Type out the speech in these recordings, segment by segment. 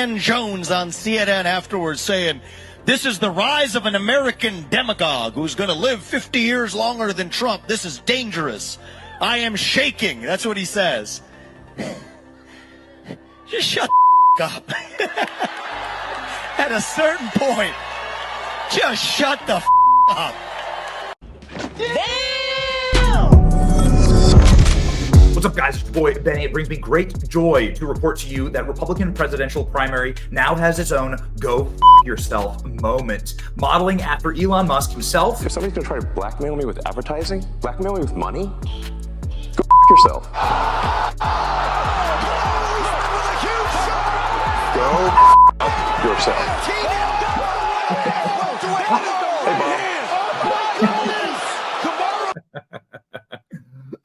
Van Jones on CNN afterwards saying, "This is the rise of an American demagogue who's going to live 50 years longer than Trump. This is dangerous. I am shaking." That's what he says. Just shut the up. At a certain point, just shut the up. What's up, guys? It's your boy Benny. It brings me great joy to report to you that Republican presidential primary now has its own go yourself moment, modeling after Elon Musk himself. If somebody's gonna try to blackmail me with advertising, blackmail me with money, go yourself. Go yourself.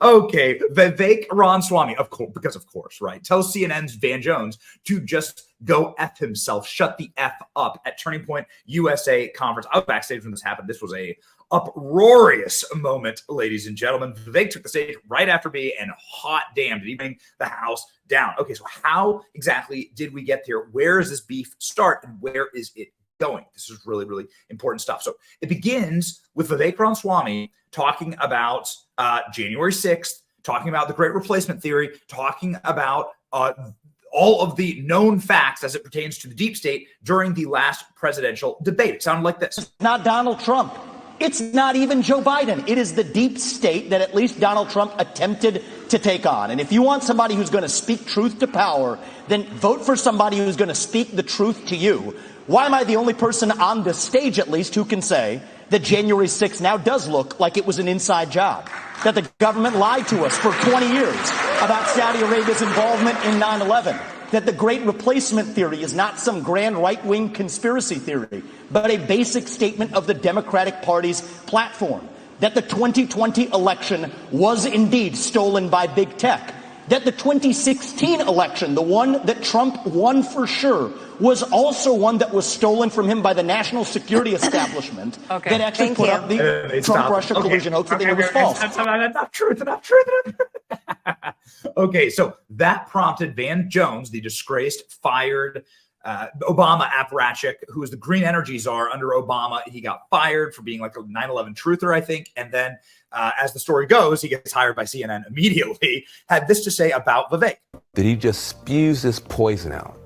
Okay, Vivek Ramaswamy, of course, because of course, right, tells CNN's Van Jones to just go F himself, shut the F up at Turning Point USA conference. I was backstage when this happened. This was a uproarious moment, ladies and gentlemen. Vivek took the stage right after me, and hot damn, did he bring the house down. Okay, so how exactly did we get there? Where does this beef start, and where is it going? This is really, really important stuff. So it begins with Vivek Ramaswamy talking about January 6th, talking about the Great Replacement Theory, talking about all of the known facts as it pertains to the deep state during the last presidential debate. It sounded like this. Not Donald Trump. It's not even Joe Biden. It is the deep state that at least Donald Trump attempted to take on. And if you want somebody who's going to speak truth to power, then vote for somebody who's going to speak the truth to you. Why am I the only person on the stage, at least, who can say that January 6th now does look like it was an inside job? That the government lied to us for 20 years about Saudi Arabia's involvement in 9/11? That the Great Replacement Theory is not some grand right-wing conspiracy theory, but a basic statement of the Democratic Party's platform? That the 2020 election was indeed stolen by big tech? That the 2016 election, the one that Trump won for sure, was also one that was stolen from him by the national security establishment that actually put up the Trump-Russia collusion hoax that it was false. That's not true. It's not true. Okay, so that prompted Van Jones, the disgraced, fired Obama apparatchik, who was the green energy czar under Obama. He got fired for being like a 9/11 truther, I think. And then as the story goes, he gets hired by CNN immediately, had this to say about Vivek. That he just spews this poison out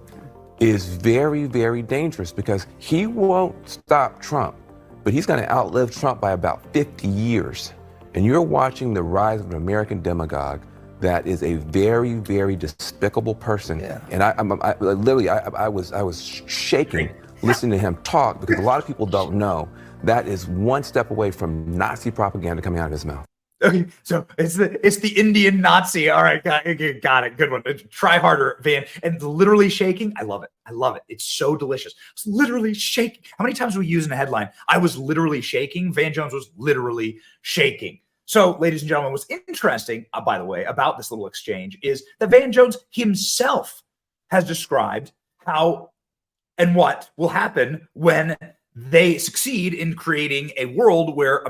is very, very dangerous because he won't stop Trump, but he's going to outlive Trump by about 50 years. And you're watching the rise of an American demagogue that is a very, very despicable person. Yeah. And I was shaking listening to him talk because a lot of people don't know that is one step away from Nazi propaganda coming out of his mouth. Okay, so it's the Indian Nazi. All right, got it. Good one. Try harder, Van. And literally shaking. I love it. It's so delicious. It's literally shaking. How many times are we using a headline? I was literally shaking. Van Jones was literally shaking. So, ladies and gentlemen, what's interesting, by the way, about this little exchange is that Van Jones himself has described how and what will happen when they succeed in creating a world where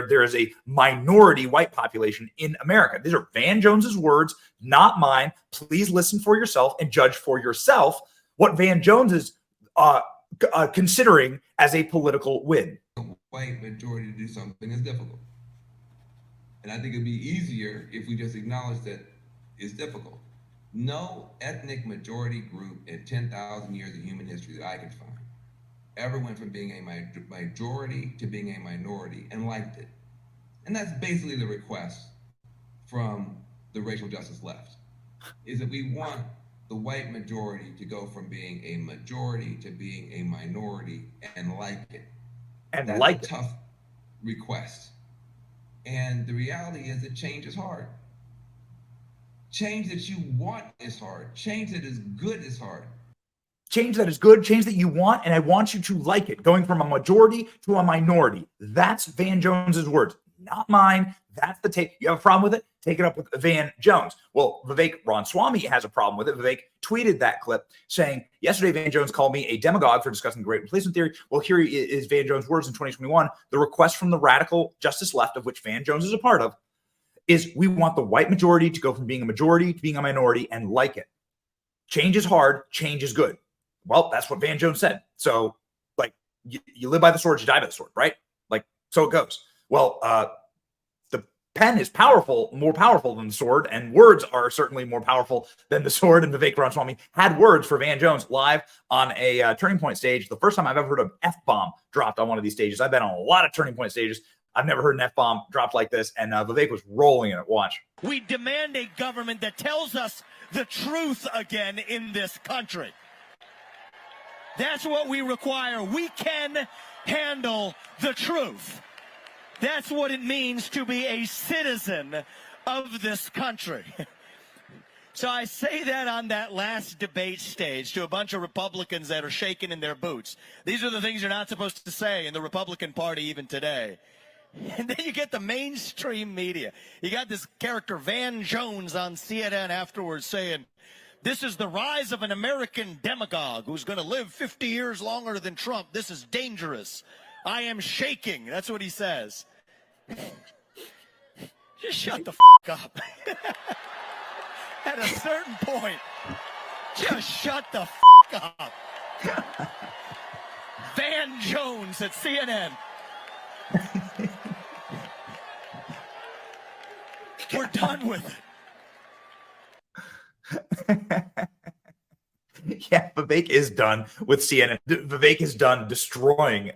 there is a minority white population in America. These are Van Jones's words, not mine. Please listen for yourself and judge for yourself what Van Jones is considering as a political win. White majority to do something is difficult. And I think it'd be easier if we just acknowledge that it's difficult. No ethnic majority group in 10,000 years of human history that I could find ever went from being a majority to being a minority and liked it. And that's basically the request from the racial justice left, is that we want the white majority to go from being a majority to being a minority and like it. And that's like a tough request. And the reality is that change is hard. Change that you want is hard. Change that is good is hard. Change that is good, change that you want, and I want you to like it. Going from a majority to a minority. That's Van Jones's words, not mine. That's the take. You have a problem with it? Take it up with Van Jones. Well, Vivek Ramaswamy has a problem with it. Vivek tweeted that clip saying, yesterday Van Jones called me a demagogue for discussing the Great Replacement Theory. Well, here is Van Jones' words in 2021. The request from the radical justice left, of which Van Jones is a part of, is we want the white majority to go from being a majority to being a minority and like it. Change is hard. Change is good. well, that's what Van Jones said. So, like, you live by the sword, you die by the sword, right? Like, so it goes. Well, the pen is more powerful than the sword, and words are certainly more powerful than the sword. And Vivek Ramaswamy had words for Van Jones live on a Turning Point stage. The first time I've ever heard an F-bomb dropped on one of these stages. I've been on a lot of Turning Point stages. I've never heard an F-bomb dropped like this, and Vivek was rolling in it. Watch. We demand a government that tells us the truth again in this country. That's what we require. We can handle the truth. That's what it means to be a citizen of this country. So I say that on that last debate stage to a bunch of Republicans that are shaking in their boots. These are the things you're not supposed to say in the Republican Party even today. And then you get the mainstream media. You got this character Van Jones on CNN afterwards saying, this is the rise of an American demagogue who's going to live 50 years longer than Trump. This is dangerous. I am shaking. That's what he says. Just shut the up. At a certain point, just shut the up. Van Jones at CNN. We're done with it. Yeah, Vivek is done with CNN. Vivek is done destroying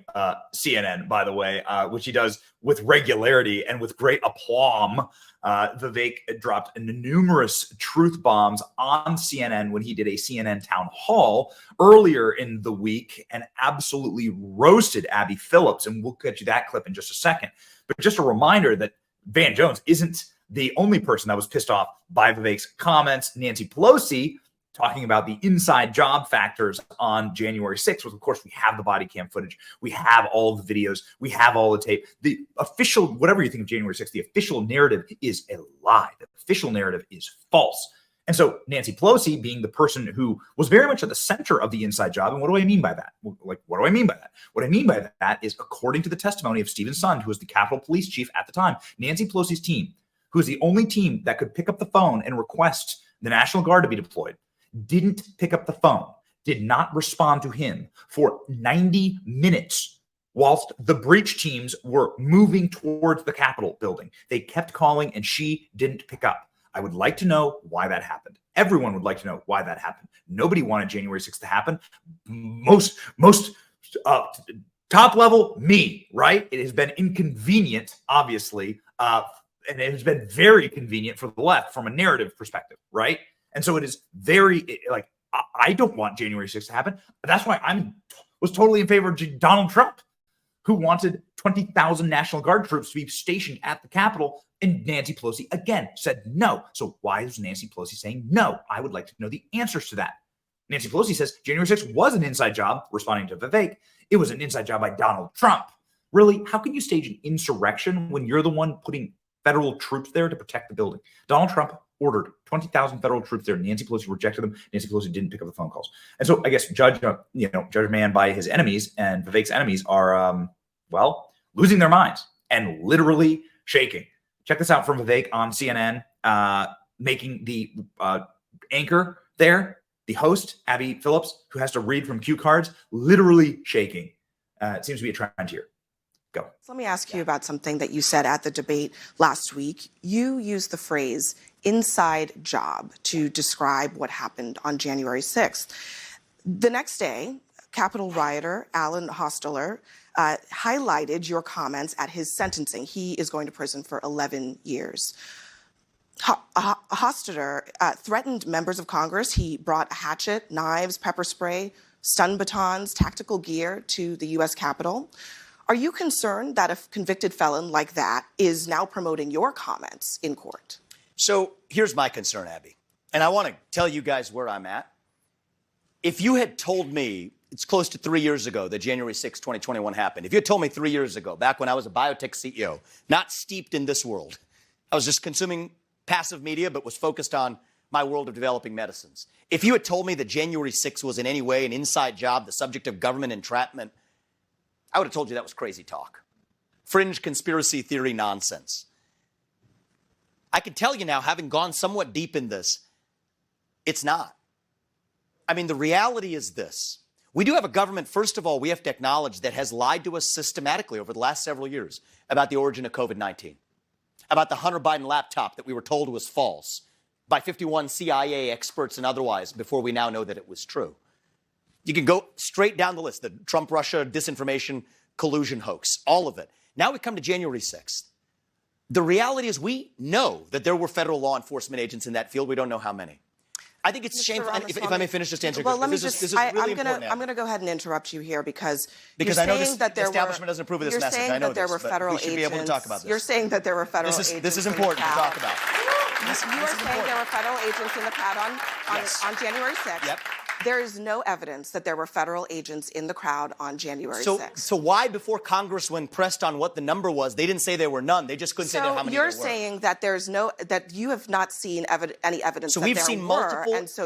CNN, by the way, which he does with regularity and with great aplomb. Vivek dropped numerous truth bombs on CNN when he did a CNN town hall earlier in the week and absolutely roasted Abby Phillips. And we'll get you that clip in just a second. But just a reminder that Van Jones isn't the only person that was pissed off by Vivek's comments. Nancy Pelosi, talking about the inside job factors on January 6th, was, of course, we have the body cam footage. We have all the videos. We have all the tape. The official, whatever you think of January 6th, the official narrative is a lie. The official narrative is false. And so Nancy Pelosi, being the person who was very much at the center of the inside job, and what do I mean by that? Like, what do I mean by that? What I mean by that is, according to the testimony of Stephen Sund, who was the Capitol Police Chief at the time, Nancy Pelosi's team, who is the only team that could pick up the phone and request the National Guard to be deployed, didn't pick up the phone, did not respond to him for 90 minutes whilst the breach teams were moving towards the Capitol building. They kept calling and she didn't pick up. I would like to know why that happened. Everyone would like to know why that happened. Nobody wanted January 6th to happen. Most top level, me, right? It has been inconvenient, obviously, and it has been very convenient for the left from a narrative perspective, right? And so it is very, like, I don't want January 6th to happen. That's why I was totally in favor of Donald Trump, who wanted 20,000 National Guard troops to be stationed at the Capitol. And Nancy Pelosi, again, said no. So why is Nancy Pelosi saying no? I would like to know the answers to that. Nancy Pelosi says January 6th was an inside job, responding to Vivek. It was an inside job by Donald Trump. Really? How can you stage an insurrection when you're the one putting federal troops there to protect the building? Donald Trump ordered 20,000 federal troops there. Nancy Pelosi rejected them. Nancy Pelosi didn't pick up the phone calls. And so I guess judge a man by his enemies, and Vivek's enemies are, losing their minds and literally shaking. Check this out from Vivek on CNN, making the anchor there, the host, Abby Phillips, who has to read from cue cards, literally shaking. It seems to be a trend here. Go. Let me ask you about something that you said at the debate last week. You used the phrase inside job to describe what happened on January 6th. The next day, Capitol rioter Alan Hostetter highlighted your comments at his sentencing. He is going to prison for 11 years. Hostetter threatened members of Congress. He brought a hatchet, knives, pepper spray, stun batons, tactical gear to the U.S. Capitol. Are you concerned that a convicted felon like that is now promoting your comments in court? So here's my concern, Abby. And I want to tell you guys where I'm at. If you had told me, it's close to 3 years ago that January 6, 2021 happened. If you had told me 3 years ago, back when I was a biotech CEO, not steeped in this world, I was just consuming passive media, but was focused on my world of developing medicines. If you had told me that January 6 was in any way an inside job, the subject of government entrapment, I would have told you that was crazy talk. Fringe conspiracy theory nonsense. I can tell you now, having gone somewhat deep in this, it's not. I mean, the reality is this. We do have a government, first of all, we have to acknowledge, that has lied to us systematically over the last several years about the origin of COVID-19, about the Hunter Biden laptop that we were told was false by 51 CIA experts and otherwise before we now know that it was true. You can go straight down the list, the Trump-Russia disinformation collusion hoax, all of it. Now we come to January 6th. The reality is we know that there were federal law enforcement agents in that field. We don't know how many. I think it's shameful. If I may finish just answering, this is really important. I'm going to go ahead and interrupt you here because I know the establishment doesn't approve of this message. I know that there were federal agents. We should be able to talk about this. You're saying that there were federal agents. This is important to talk about. You are saying there were federal agents in the crowd on January 6th. Yep. There is no evidence that there were federal agents in the crowd on January 6th. So why, before Congress, when pressed on what the number was, they didn't say there were none? They just couldn't say how many there were. So you're saying that that you have not seen any evidence that there were.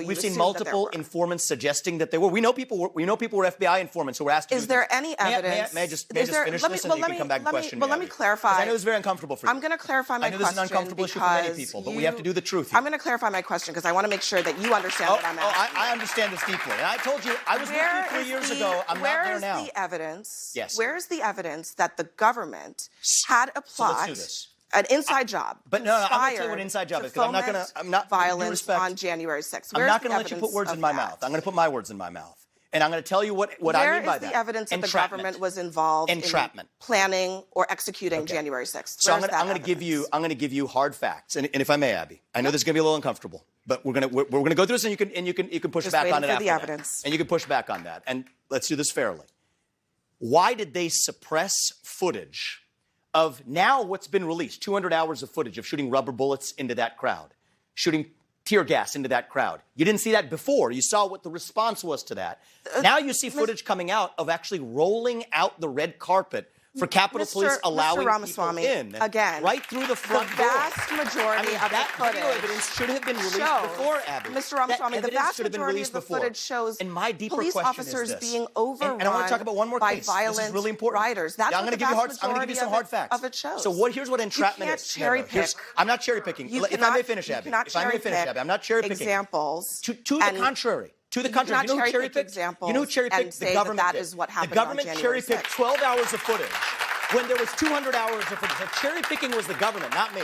We've seen multiple informants suggesting that there were. We know people were FBI informants who were asked to do this. Is there any evidence? May I just finish this, and you can come back and question me? But let me clarify. I know it's very uncomfortable for you. I'm going to clarify my question. I know this is an uncomfortable issue for many people, but we have to do the truth here. I'm going to clarify my question because I want to make sure that you understand what I'm asking. I understand this deeply. And I told you, I was with you 3 years ago. I'm not there now. Where is the evidence? Yes. Where is the evidence that the government had a plot, an inside job? But no, I'm going to tell you what an inside job is because I'm not violence on January 6th. I'm not going to let you put words in my mouth. I'm going to put my words in my mouth. And I'm going to tell you what I mean by that. Where is the evidence that the government was involved in planning or executing January 6th? So I'm going to give you hard facts. And if I may, Abby, I know this is going to be a little uncomfortable. But we're going to go through this, and you can push back on it after that. And you can push back on that. And let's do this fairly. Why did they suppress footage of now what's been released? 200 hours of footage of shooting rubber bullets into that crowd, shooting tear gas into that crowd. You didn't see that before. You saw what the response was to that. Now you see footage coming out of actually rolling out the red carpet for Capitol Police allowing people in, again, right through the front door. The vast majority of the footage evidence should have been released before, Abby. Mr. Ramaswamy, the vast majority of the footage shows police officers being overrun and I want to talk about one more by case. violent this is really important. rioters. That's I'm going to give you some hard facts. Of it shows. So here's what entrapment is. Cherry pick. I'm not cherry picking. If I may finish, Abby. I'm not cherry picking. Examples. To the contrary. To the contrary, you know who cherry picked examples? You know who cherry picked? The government. That is what happened. The government cherry picked 12 hours of footage when there was 200 hours of footage. So cherry picking was the government, not me.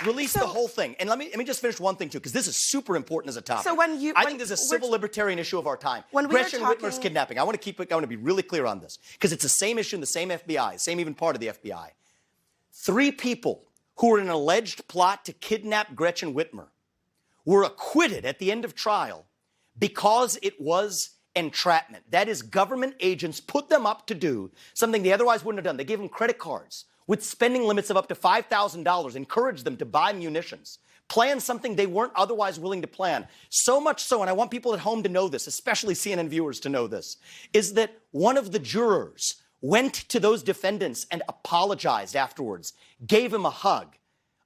Release the whole thing. And let me just finish one thing too, because this is super important as a topic. So I think this is a civil libertarian issue of our time. Gretchen Whitmer's kidnapping. I want to be really clear on this because it's the same issue in the same FBI, same even part of the FBI. 3 people who were in an alleged plot to kidnap Gretchen Whitmer were acquitted at the end of trial because it was entrapment. That is, government agents put them up to do something they otherwise wouldn't have done. They gave them credit cards with spending limits of up to $5,000, encouraged them to buy munitions, plan something they weren't otherwise willing to plan. So much so, and I want people at home to know this, especially CNN viewers to know this, is that one of the jurors went to those defendants and apologized afterwards, gave him a hug,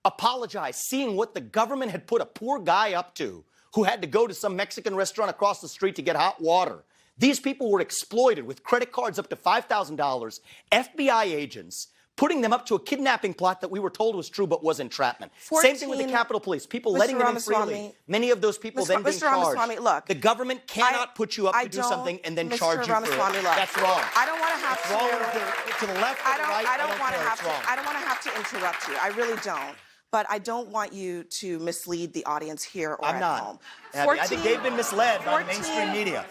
apologized, seeing what the government had put a poor guy up to who had to go to some Mexican restaurant across the street to get hot water. These people were exploited with credit cards up to $5,000, FBI agents putting them up to a kidnapping plot that we were told was true but was entrapment. Same thing with the Capitol Police, people letting them in freely. Many of those people then being charged. Look, the government cannot put you up to do something and then charge you for it. That's wrong. I don't want to have to. Wrong to the left or the right. I don't want to have to interrupt you. I really don't. But I don't want you to mislead the audience here or at home. I think they've been misled by the mainstream media.